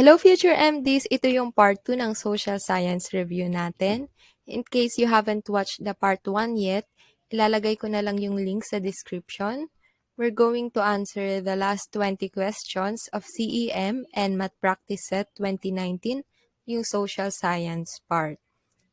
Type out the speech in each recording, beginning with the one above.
Hello future MDs! Ito yung part 2 ng social science review natin. In case you haven't watched the part 1 yet, ilalagay ko na lang yung link sa description. We're going to answer the last 20 questions of CEM NMAT Practice Set 2019, yung social science part.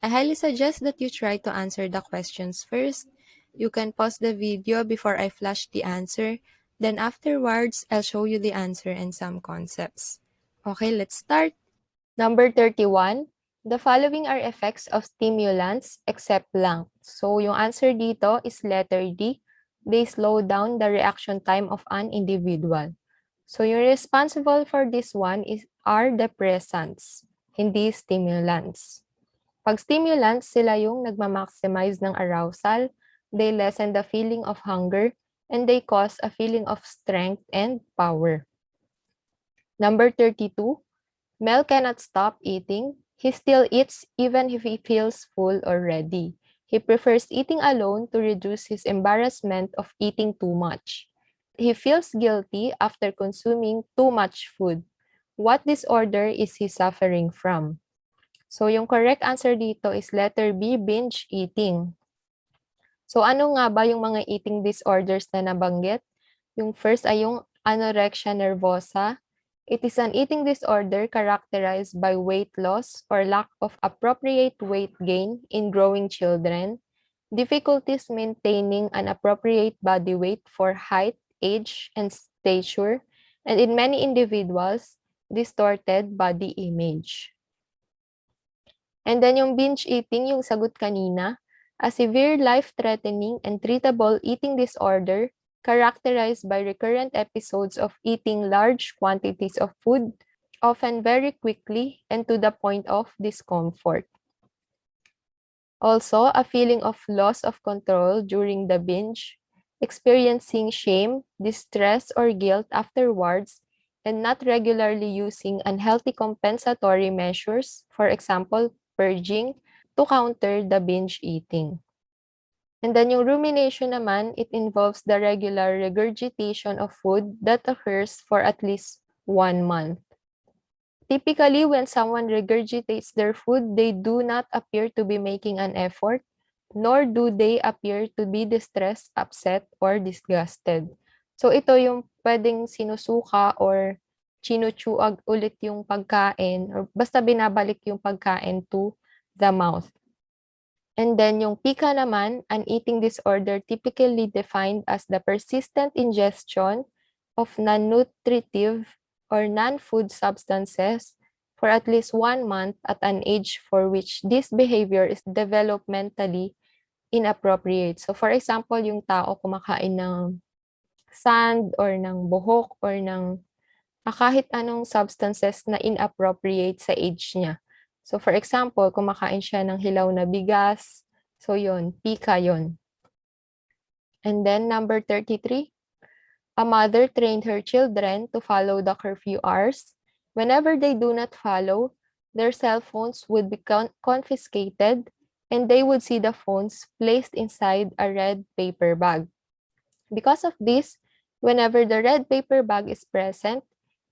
I highly suggest that you try to answer the questions first. You can pause the video before I flash the answer. Then afterwards, I'll show you the answer and some concepts. Okay, let's start. Number 31, the following are effects of stimulants except blank. So, yung answer dito is letter D. They slow down the reaction time of an individual. So, yung responsible for this one are depressants, hindi stimulants. Pag stimulants, sila yung nagmamaximize ng arousal, they lessen the feeling of hunger, and they cause a feeling of strength and power. Number 32, Mel cannot stop eating. He still eats even if he feels full already. He prefers eating alone to reduce his embarrassment of eating too much. He feels guilty after consuming too much food. What disorder is he suffering from? So, yung correct answer dito is letter B, binge eating. So, ano nga ba yung mga eating disorders na nabanggit? Yung first ay yung anorexia nervosa. It is an eating disorder characterized by weight loss or lack of appropriate weight gain in growing children, difficulties maintaining an appropriate body weight for height, age, and stature, and in many individuals, distorted body image. And then yung binge eating, yung sagot kanina, a severe life-threatening and treatable eating disorder characterized by recurrent episodes of eating large quantities of food, often very quickly and to the point of discomfort. Also, a feeling of loss of control during the binge, experiencing shame, distress, or guilt afterwards, and not regularly using unhealthy compensatory measures, for example, purging, to counter the binge eating. And then yung rumination naman, it involves the regular regurgitation of food that occurs for at least 1 month. Typically, when someone regurgitates their food, they do not appear to be making an effort, nor do they appear to be distressed, upset, or disgusted. So ito yung pwedeng sinusuka or chinuchuag ulit yung pagkain or basta binabalik yung pagkain to the mouth. And then yung pika naman, an eating disorder typically defined as the persistent ingestion of non-nutritive or non-food substances for at least 1 month at an age for which this behavior is developmentally inappropriate. So for example, yung tao kumakain ng sand or ng buhok or ng kahit anong substances na inappropriate sa age niya. So for example, kumakain siya ng hilaw na bigas. So yun, pika yun. And then number 33, a mother trained her children to follow the curfew hours. Whenever they do not follow, their cell phones would be confiscated and they would see the phones placed inside a red paper bag. Because of this, whenever the red paper bag is present,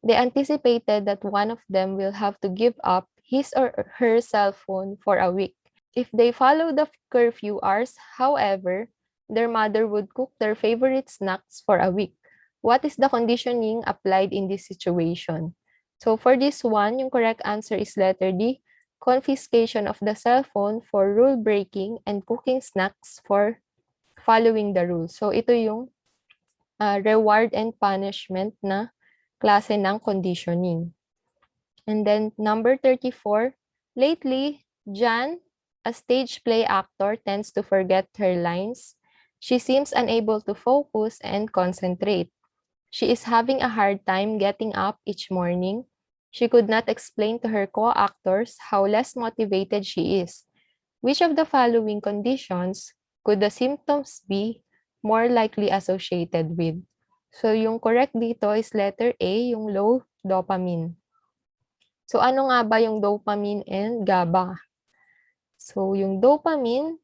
they anticipated that one of them will have to give up his or her cell phone for a week. If they follow the curfew hours, however, their mother would cook their favorite snacks for a week. What is the conditioning applied in this situation? So for this one, yung correct answer is letter D, confiscation of the cell phone for rule breaking and cooking snacks for following the rules. So ito yung reward and punishment na klase ng conditioning. And then number 34, lately, Jan, a stage play actor, tends to forget her lines. She seems unable to focus and concentrate. She is having a hard time getting up each morning. She could not explain to her co-actors how less motivated she is. Which of the following conditions could the symptoms be more likely associated with? So, yung correct dito is letter A, yung low dopamine. So, ano nga ba yung dopamine and GABA? So, yung dopamine,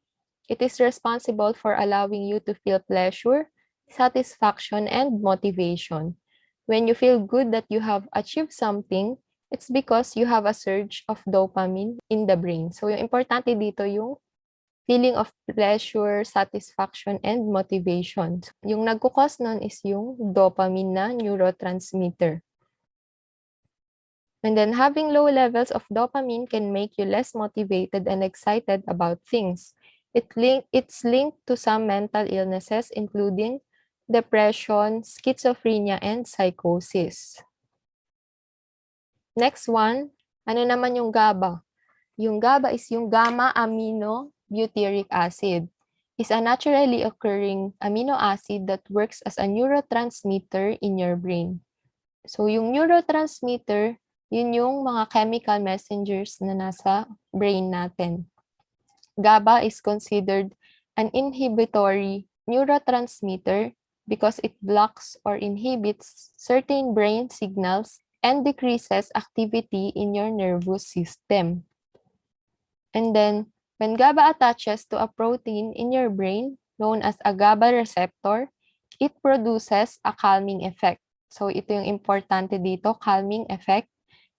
it is responsible for allowing you to feel pleasure, satisfaction, and motivation. When you feel good that you have achieved something, It's because you have a surge of dopamine in the brain. So, yung importante dito yung feeling of pleasure, satisfaction, and motivation. Yung nagkukos nun is yung dopamine na neurotransmitter. And then having low levels of dopamine can make you less motivated and excited about things. It's linked to some mental illnesses, including depression, schizophrenia, and psychosis. Next one, ano naman yung GABA? Yung GABA is yung gamma amino butyric acid. It's a naturally occurring amino acid that works as a neurotransmitter in your brain. So yung neurotransmitter, yun yung mga chemical messengers na nasa brain natin. GABA is considered an inhibitory neurotransmitter because it blocks or inhibits certain brain signals and decreases activity in your nervous system. And then, when GABA attaches to a protein in your brain, known as a GABA receptor, it produces a calming effect. So, ito yung importante dito, calming effect.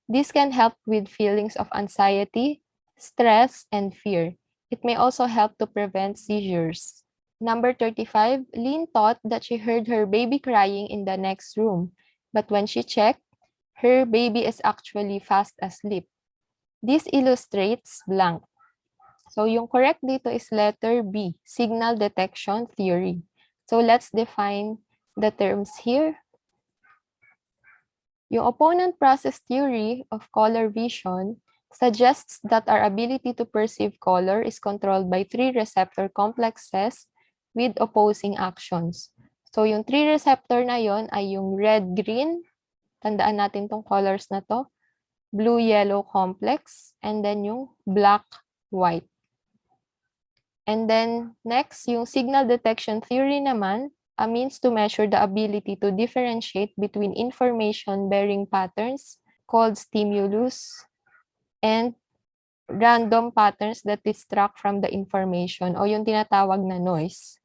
This can help with feelings of anxiety, stress, and fear. It may also help to prevent seizures. Number 35, Lynn thought that she heard her baby crying in the next room, but when she checked, her baby is actually fast asleep. This illustrates blank. So, yung correct dito is letter B, signal detection theory. So, let's define the terms here. Yung opponent process theory of color vision suggests that our ability to perceive color is controlled by three receptor complexes with opposing actions. So, yung three receptor na yon ay yung red-green, tandaan natin tong colors na to, blue-yellow complex, and then yung black-white. And then next, yung signal detection theory naman, a means to measure the ability to differentiate between information-bearing patterns called stimulus and random patterns that distract from the information o yung tinatawag na noise.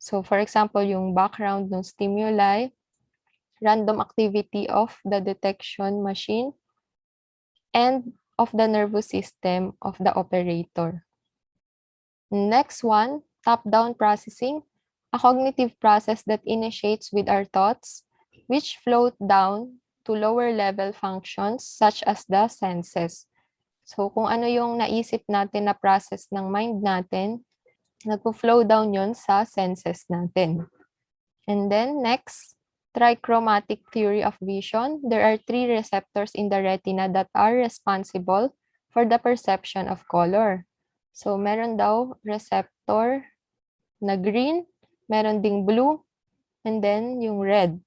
So for example, yung background ng stimuli, random activity of the detection machine, and of the nervous system of the operator. Next one, top-down processing, a cognitive process that initiates with our thoughts, which float down to lower-level functions such as the senses. So kung ano yung naisip natin na process ng mind natin, nagpo-flow down yon sa senses natin. And then next, trichromatic theory of vision. There are three receptors in the retina that are responsible for the perception of color. So, meron daw receptor na green, meron ding blue, and then yung red.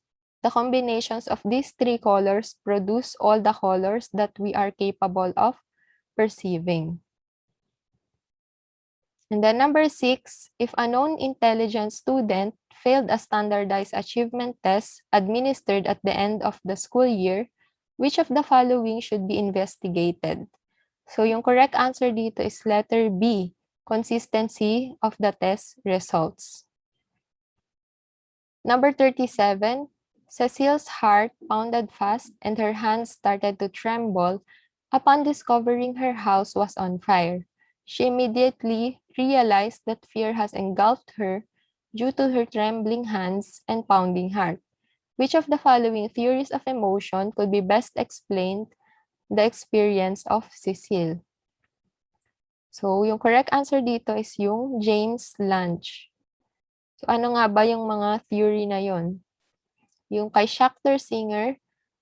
The combinations of these three colors produce all the colors that we are capable of perceiving. And then number 6, if a known intelligent student failed a standardized achievement test administered at the end of the school year, which of the following should be investigated? So yung correct answer dito is letter B, consistency of the test results. Number 37, Cecile's heart pounded fast and her hands started to tremble upon discovering her house was on fire. She immediately realized that fear has engulfed her due to her trembling hands and pounding heart. Which of the following theories of emotion could be best explained the experience of Cecile? So, yung correct answer dito is yung James Lange. So, ano nga ba yung mga theory na yon? Yung kay Schachter-Singer,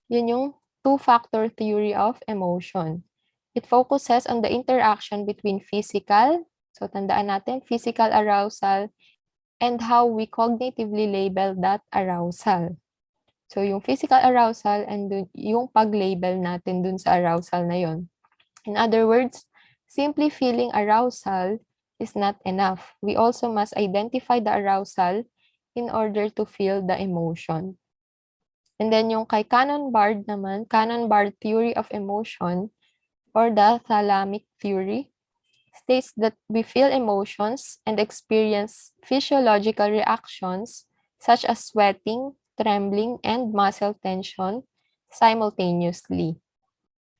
yun yung two-factor theory of emotion. It focuses on the interaction between physical, so tandaan natin, physical arousal, and how we cognitively label that arousal. So, yung physical arousal and yung pag-label natin dun sa arousal na yon. In other words, simply feeling arousal is not enough. We also must identify the arousal in order to feel the emotion. And then yung kay Cannon-Bard naman, Cannon-Bard theory of emotion or the thalamic theory states that we feel emotions and experience physiological reactions such as sweating, trembling, and muscle tension simultaneously.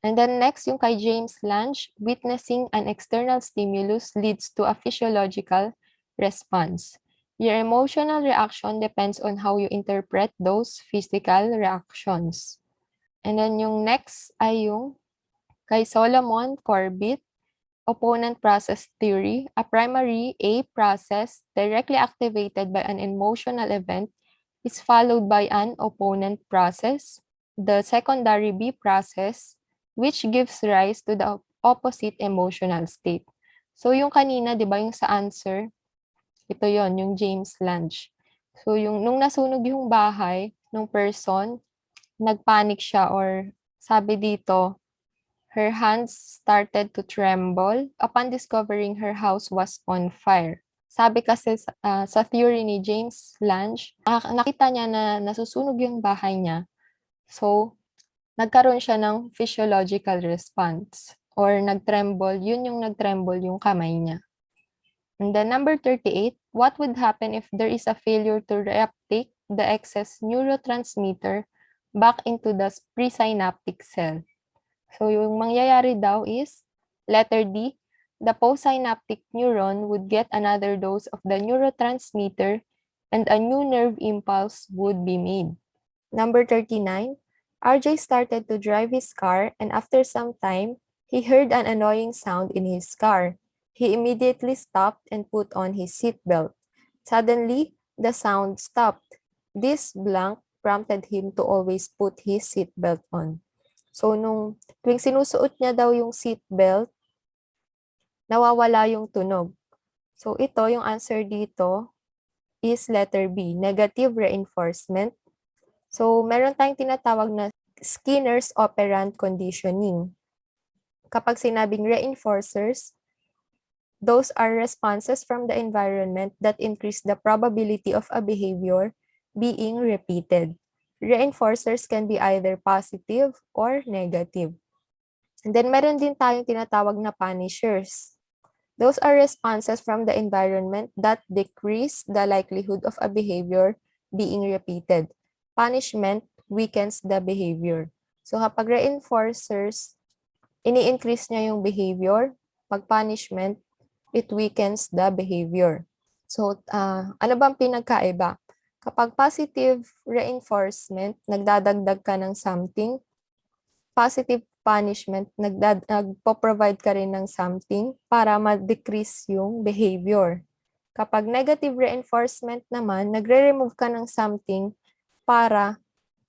And then next, yung kay James Lange, witnessing an external stimulus leads to a physiological response. Your emotional reaction depends on how you interpret those physical reactions. And then yung next ay yung kay Solomon Corbett, opponent process theory, a primary A process directly activated by an emotional event is followed by an opponent process, the secondary B process, which gives rise to the opposite emotional state. So yung kanina, di ba, yung sa answer, ito yon yung James Lange. So yung nung nasunog yung bahay ng person, nagpanic siya or sabi dito, her hands started to tremble upon discovering her house was on fire. Sabi kasi sa theory ni James Lange, nakita niya na nasusunog yung bahay niya. So, nagkaroon siya ng physiological response or nagtremble, yun yung nagtremble yung kamay niya. And then number 38, what would happen if there is a failure to reuptake the excess neurotransmitter back into the presynaptic cell? So, yung mangyayari daw is, letter D, the postsynaptic neuron would get another dose of the neurotransmitter and a new nerve impulse would be made. Number 39, RJ started to drive his car and after some time, he heard an annoying sound in his car. He immediately stopped and put on his seatbelt. Suddenly, the sound stopped. This blank prompted him to always put his seatbelt on. So, nung tuwing sinusuot niya daw yung seatbelt, nawawala yung tunog. So, ito, yung answer dito is letter B, negative reinforcement. So, meron tayong tinatawag na Skinner's operant conditioning. Kapag sinabing reinforcers, those are responses from the environment that increase the probability of a behavior being repeated. Reinforcers can be either positive or negative. And then meron din tayong tinatawag na punishers. Those are responses from the environment that decrease the likelihood of a behavior being repeated. Punishment weakens the behavior. So kapag reinforcers, ini-increase niya yung behavior. Pag punishment, it weakens the behavior. So ano bang pinagkaiba? Kapag positive reinforcement, nagdadagdag ka ng something. Positive punishment, nagpo-provide ka rin ng something para ma-decrease yung behavior. Kapag negative reinforcement naman, nagre-remove ka ng something para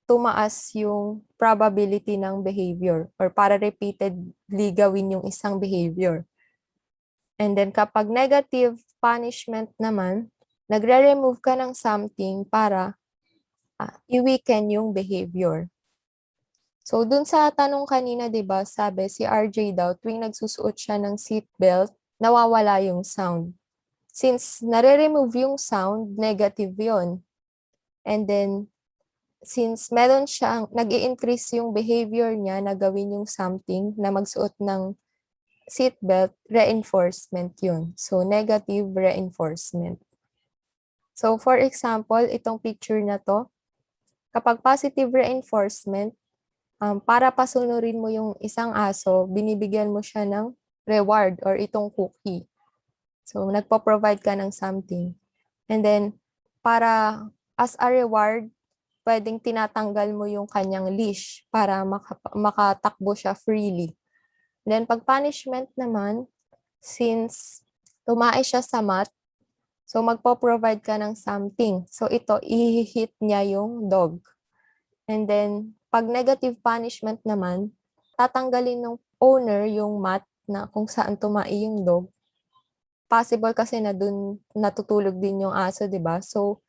tumaas yung probability ng behavior or para repeatedly gawin yung isang behavior. And then kapag negative punishment naman, nagre-remove ka ng something para i-weaken yung behavior. So, dun sa tanong kanina, di ba, sabi si RJ daw, tuwing nagsusuot siya ng seatbelt, nawawala yung sound. Since nare-remove yung sound, negative yon. And then, since meron siyang, nag-i-increase yung behavior niya na gawin yung something, na magsuot ng seatbelt, reinforcement yun. So, negative reinforcement. So, for example, itong picture na to, kapag positive reinforcement, para pasunurin mo yung isang aso, binibigyan mo siya ng reward or itong cookie. So, nagpo-provide ka ng something. And then, para as a reward, pwedeng tinatanggal mo yung kanyang leash para makatakbo siya freely. And then, pag punishment naman, since tumae siya sa mat, so magpo-provide ka ng something. So, ito, i-hit niya yung dog. And then, pag negative punishment naman, tatanggalin ng owner yung mat na kung saan tumai yung dog. Possible kasi na dun natutulog din yung aso, di ba? So,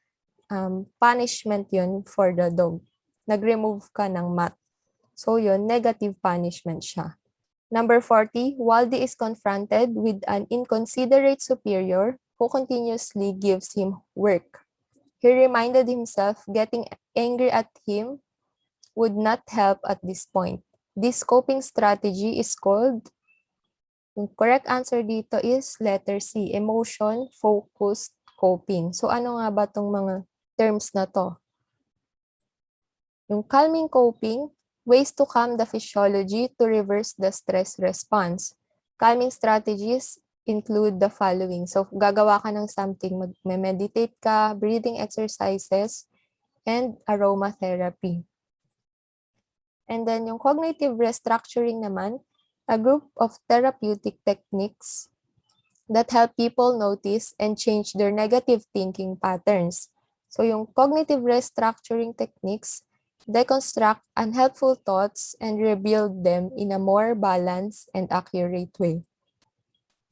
punishment yun for the dog. Nag-remove ka ng mat. So, yun, negative punishment siya. Number 40, Waldy is confronted with an inconsiderate superior who continuously gives him work. He reminded himself getting angry at him would not help at this point. This coping strategy is called, yung correct answer dito is letter C, emotion-focused coping. So ano nga ba tong mga terms na to? Yung calming coping, Ways to calm the physiology to reverse the stress response. Calming strategies include the following. So, gagawa ka ng something, mag-meditate ka, breathing exercises, and aromatherapy. And then yung cognitive restructuring naman, a group of therapeutic techniques that help people notice and change their negative thinking patterns. So yung cognitive restructuring techniques deconstruct unhelpful thoughts and rebuild them in a more balanced and accurate way.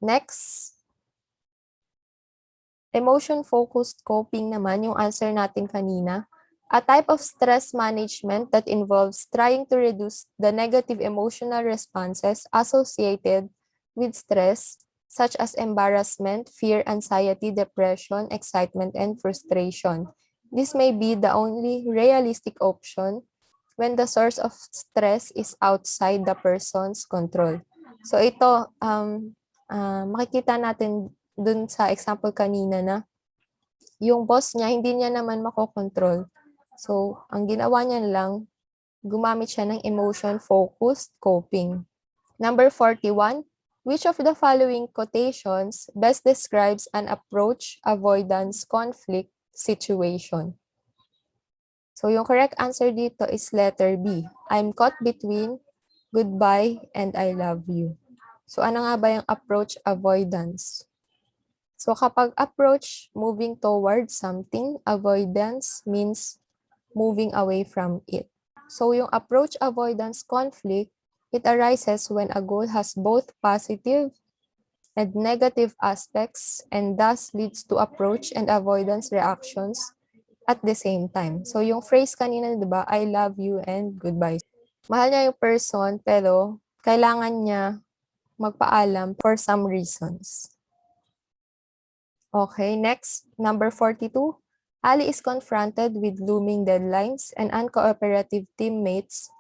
Next, emotion-focused coping naman yung answer natin kanina. A type of stress management that involves trying to reduce the negative emotional responses associated with stress, such as embarrassment, fear, anxiety, depression, excitement, and frustration. This may be the only realistic option when the source of stress is outside the person's control. So ito, makikita natin dun sa example kanina na yung boss niya, hindi niya naman makokontrol. So, ang ginawa niya lang, gumamit siya ng emotion-focused coping. Number 41, which of the following quotations best describes an approach avoidance conflict situation? So, yung correct answer dito is letter B. I'm caught between goodbye and I love you. So, ano nga ba yung approach avoidance? So, kapag approach, moving towards something, avoidance means moving away from it. So, yung approach avoidance conflict, it arises when a goal has both positive and negative aspects and thus leads to approach and avoidance reactions at the same time. So, yung phrase kanina, di ba, I love you and goodbye. Mahal niya yung person, pero kailangan niya magpaalam for some reasons. Okay, next, number 42. Ali is confronted with looming deadlines and uncooperative teammates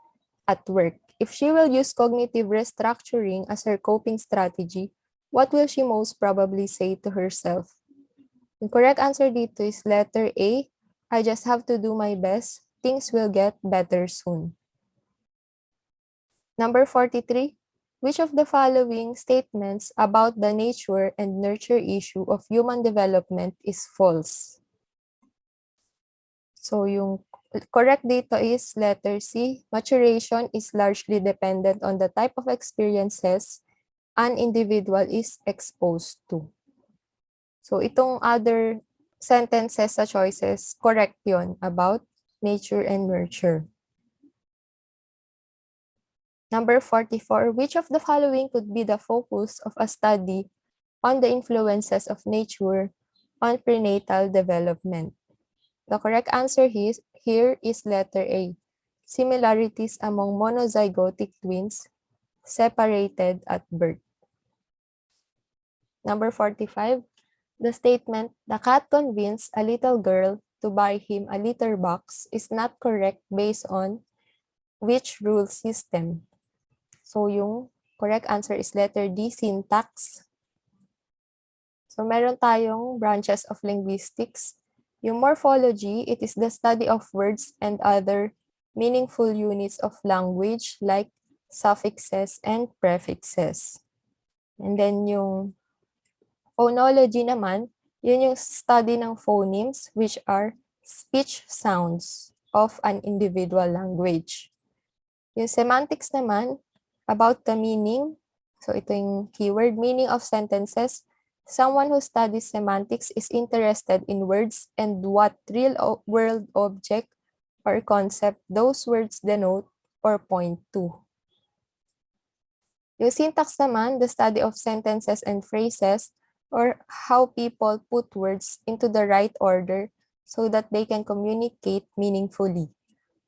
at work. If she will use cognitive restructuring as her coping strategy, what will she most probably say to herself? The correct answer dito is letter A. I just have to do my best. Things will get better soon. Number 43. Which of the following statements about the nature and nurture issue of human development is false? So, yung correct dito is letter C. Maturation is largely dependent on the type of experiences an individual is exposed to. So, itong other sentences sa choices, correct yon about nature and nurture. Number 44, which of the following could be the focus of a study on the influences of nature on prenatal development? The correct answer here is letter A. Similarities among monozygotic twins separated at birth. Number 45, the statement, the cat convinced a little girl to buy him a litter box is not correct based on which rule system? So, yung correct answer is letter D, syntax. So, meron tayong branches of linguistics. Yung morphology, it is the study of words and other meaningful units of language like suffixes and prefixes. And then yung phonology naman, yun yung study ng phonemes which are speech sounds of an individual language. Yung semantics naman, about the meaning, so ito yung keyword, meaning of sentences. Someone who studies semantics is interested in words and what real-world object or concept those words denote or point to. Yung syntax naman, the study of sentences and phrases or how people put words into the right order so that they can communicate meaningfully.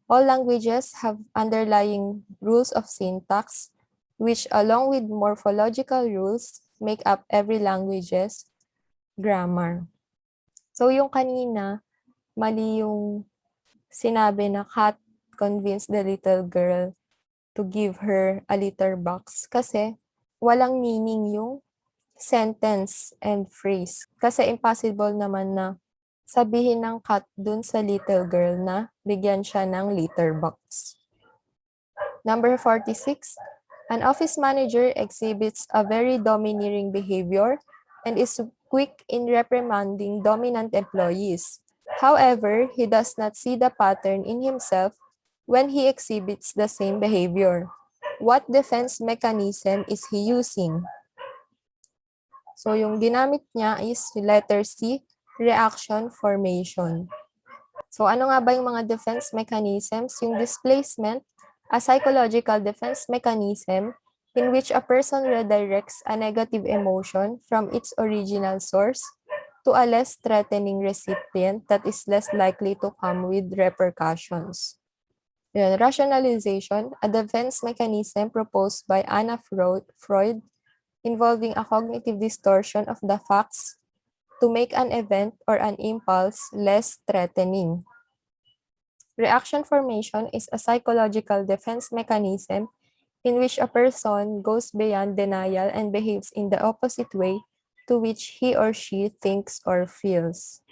All languages have underlying rules of syntax, which along with morphological rules, make up every language's grammar. So yung kanina, mali yung sinabi na cat convinced the little girl to give her a litter box kasi walang meaning yung sentence and phrase. Kasi impossible naman na sabihin ng cat dun sa little girl na bigyan siya ng litter box. Number 46, an office manager exhibits a very domineering behavior and is quick in reprimanding dominant employees. However, he does not see the pattern in himself when he exhibits the same behavior. What defense mechanism is he using? So, yung ginamit niya is letter C, reaction formation. So, ano nga ba yung mga defense mechanisms? Yung displacement, a psychological defense mechanism in which a person redirects a negative emotion from its original source to a less threatening recipient that is less likely to come with repercussions. Yun, rationalization, a defense mechanism proposed by Anna Freud involving a cognitive distortion of the facts to make an event or an impulse less threatening. Reaction formation is a psychological defense mechanism in which a person goes beyond denial and behaves in the opposite way to which he or she thinks or feels.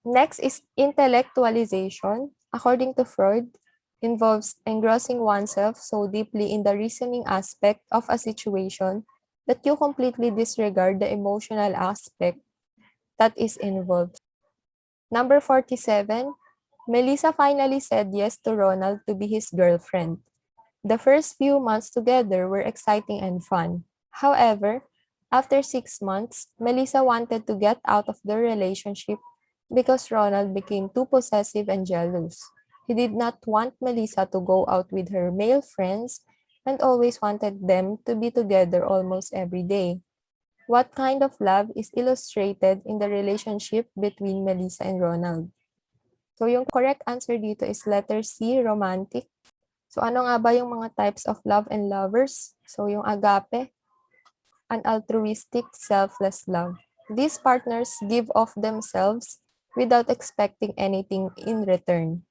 Next is intellectualization. According to Freud, involves engrossing oneself so deeply in the reasoning aspect of a situation that you completely disregard the emotional aspect that is involved. Number 47, Melissa finally said yes to Ronald to be his girlfriend. The first few months together were exciting and fun. However, after 6 months, Melissa wanted to get out of the relationship because Ronald became too possessive and jealous. He did not want Melissa to go out with her male friends and always wanted them to be together almost every day. What kind of love is illustrated in the relationship between Melissa and Ronald? So yung correct answer dito is letter C, romantic. So ano nga ba yung mga types of love and lovers? So yung agape, an altruistic, selfless love. These partners give of themselves without expecting anything in return.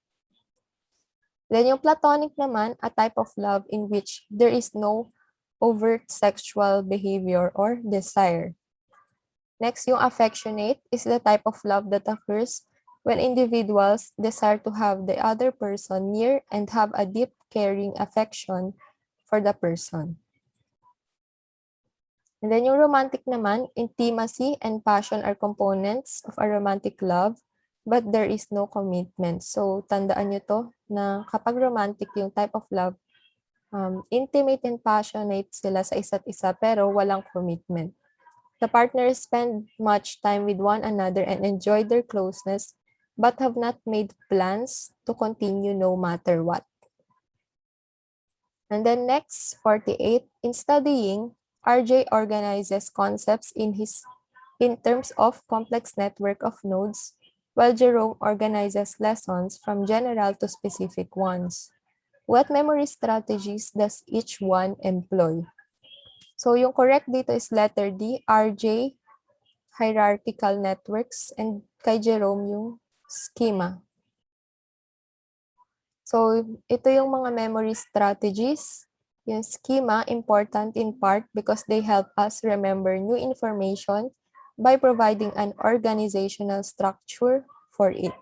Then yung platonic naman, a type of love in which there is no overt sexual behavior or desire. Next, yung affectionate is the type of love that occurs when individuals desire to have the other person near and have a deep, caring affection for the person. And then yung romantic naman, intimacy and passion are components of a romantic love, but there is no commitment. So, tandaan nyo to na kapag romantic yung type of love, intimate and passionate sila sa isa't isa pero walang commitment. The partners spend much time with one another and enjoy their closeness, but have not made plans to continue no matter what. And then next, 48, in studying, RJ organizes concepts in terms of complex network of nodes, while Jerome organizes lessons from general to specific ones. What memory strategies does each one employ? So yung correct dito is letter D, RJ, hierarchical networks, and kay Jerome yung schema. So ito yung mga memory strategies. Yung schema, important in part because they help us remember new information by providing an organizational structure for it.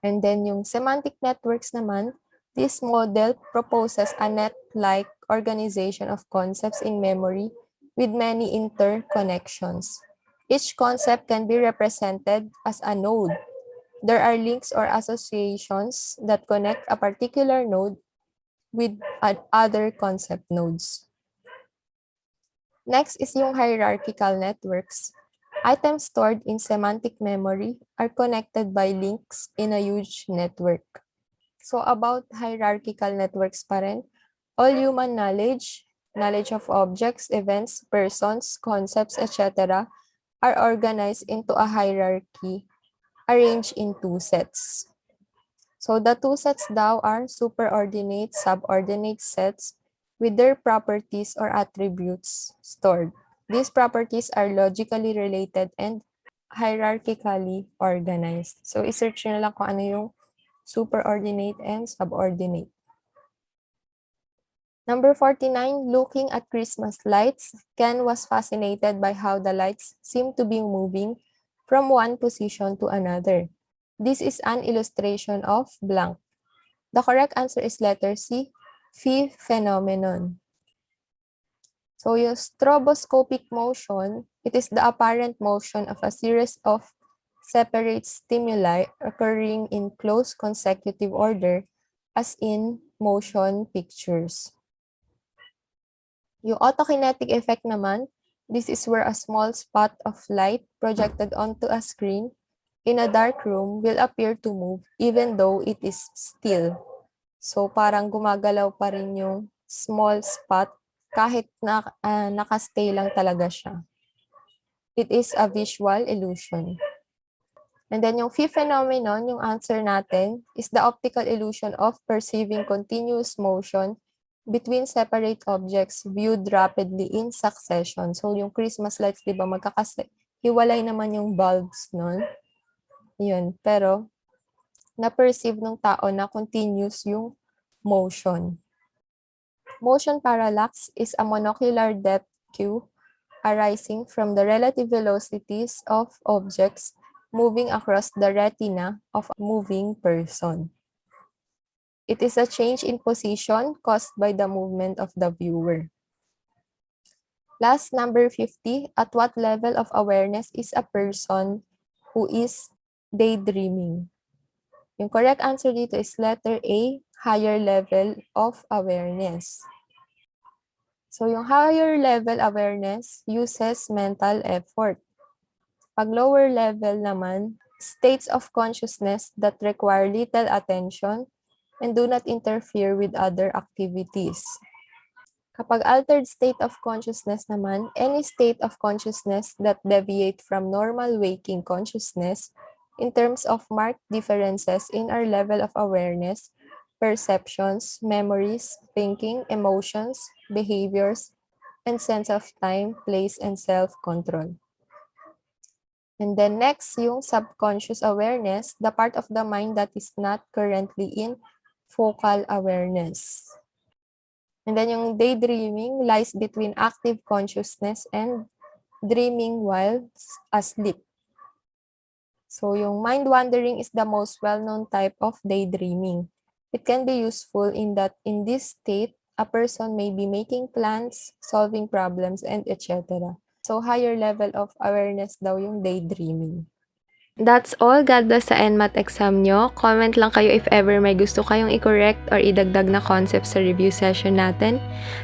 And then yung semantic networks naman, this model proposes a net-like organization of concepts in memory with many interconnections. Each concept can be represented as a node. There are links or associations that connect a particular node with other concept nodes. Next is yung hierarchical networks. Items stored in semantic memory are connected by links in a huge network. So about hierarchical networks pa rin, all human knowledge, knowledge of objects, events, persons, concepts, etc. are organized into a hierarchy arranged in two sets. So the two sets daw are superordinate, subordinate sets with their properties or attributes stored. These properties are logically related and hierarchically organized. So isearch nyo na lang kung ano yung superordinate and subordinate. Number 49, looking at Christmas lights, Ken was fascinated by how the lights seemed to be moving from one position to another. This is an illustration of blank. The correct answer is letter C, phi phenomenon. So yung stroboscopic motion, it is the apparent motion of a series of separate stimuli occurring in close consecutive order as in motion pictures. Yung autokinetic effect naman, this is where a small spot of light projected onto a screen in a dark room will appear to move even though it is still. So parang gumagalaw pa rin yung small spot kahit nakastay lang talaga siya. It is a visual illusion. And then yung fifth phenomenon, yung answer natin, is the optical illusion of perceiving continuous motion between separate objects viewed rapidly in succession. So yung Christmas lights, di ba, hiwalay naman yung bulbs nun. Yun. Pero, na-perceive ng tao na continuous yung motion. Motion parallax is a monocular depth cue arising from the relative velocities of objects moving across the retina of a moving person. It is a change in position caused by the movement of the viewer. Last, number 50, at what level of awareness is a person who is daydreaming? Yung correct answer dito is letter A, higher level of awareness. So yung higher level awareness uses mental effort. Pag lower level naman, states of consciousness that require little attention and do not interfere with other activities. Kapag altered state of consciousness naman, any state of consciousness that deviate from normal waking consciousness in terms of marked differences in our level of awareness, perceptions, memories, thinking, emotions, behaviors, and sense of time, place, and self-control. And then next, yung subconscious awareness, the part of the mind that is not currently in focal awareness. And then yung daydreaming lies between active consciousness and dreaming while asleep. So yung mind wandering is the most well-known type of daydreaming. It can be useful in that in this state, a person may be making plans, solving problems, and etc. So higher level of awareness daw yung daydreaming. That's all. God bless sa NMAT exam nyo. Comment lang kayo if ever may gusto kayong i-correct or idagdag na concept sa review session natin.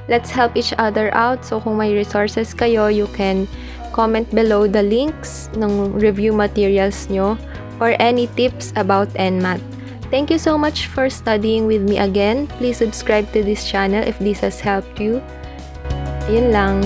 Let's help each other out. So kung may resources kayo, you can comment below the links ng review materials nyo or any tips about NMAT. Thank you so much for studying with me again. Please subscribe to this channel if this has helped you. Yun lang.